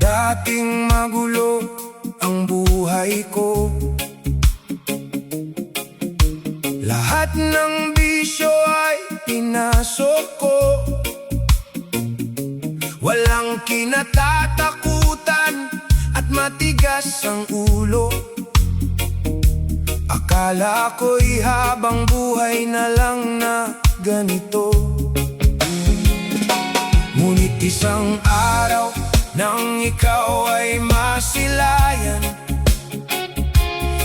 Dating magulo ang buhay ko, lahat ng bisyo ay pinasok ko. Walang kinatatakutan at matigas ang ulo. Akala ko'y habang buhay na lang na ganito. Ngunit isang araw nang ikaw ay masilayan,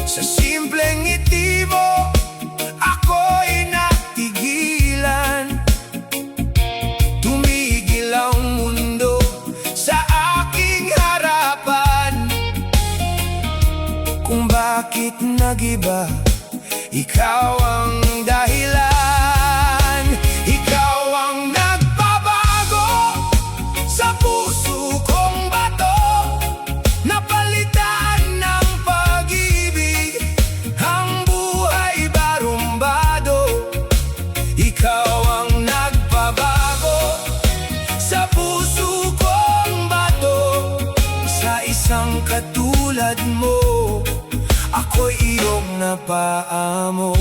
sa simpleng ngiti mo ako'y natigilan. Tumigil ang mundo sa aking harapan. Kung bakit nag-iba, ikaw ang dahilan. Ikaw ang nagbabago sa puso kong bato, napalitan ng pag-ibig ang buhay barumbado. Ikaw ang nagbabago sa puso kong bato. Sa isang katulad mo, ako'y iyong napaamo.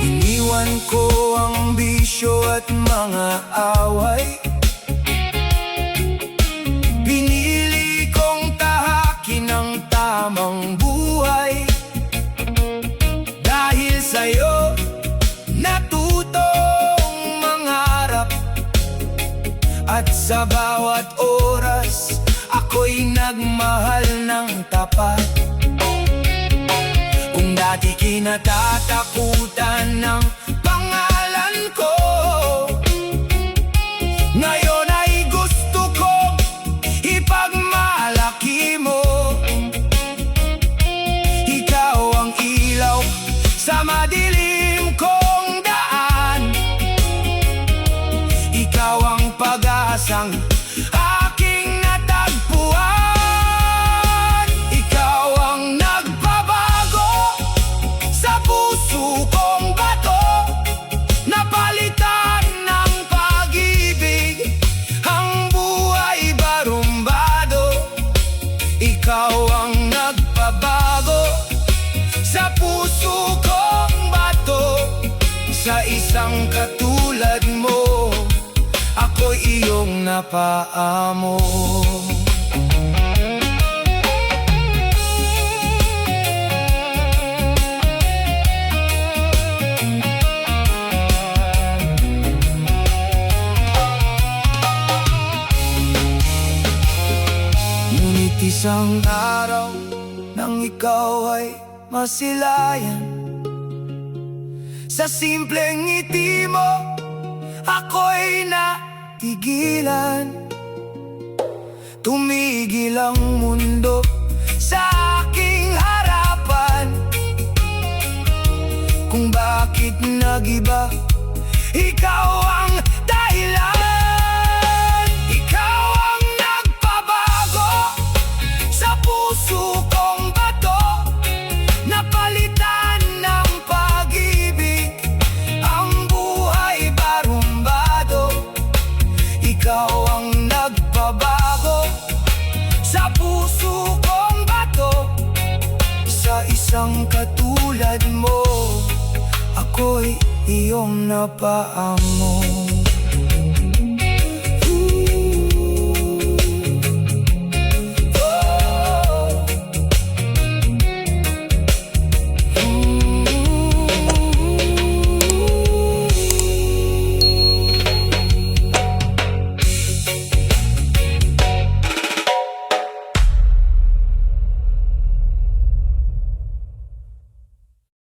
Iniwan ko ang bisyo at mga away. Pinili kong tahakin ang tamang buhay. Dahil sa'yo natutong mangarap, at sa bawat oras ako'y nagmahal ng tapat. Kung dati kinatatakutan ng pangalan ko, ngayon ay gusto kong ipagmalaki mo. Ikaw ang ilaw sa madilim kong daan. Ikaw ang pag-asang aking natagpuan. Ikaw ang nagbabago sa puso kong bato, napalitan ng pag-ibig ang buhay barumbado. Ikaw ang nagbabago sa puso kong bato. Sa isang katulad mo, ako'y iyong napaamo. Ngunit isang araw nang ikaw ay masilayan, sa simpleng ngiti mo ako'y natigilan. Tumigil ang mundo sa aking harapan. Kung bakit nag-iba, ikaw ang dahilan. Ikaw ang nagpabago sa puso kong bato, napalitan ng pag-ibig ang buhay barumbado. Ikaw ang nagbabago sa puso kong bato. Sa isang katulad mo, ako'y iyong napaamo.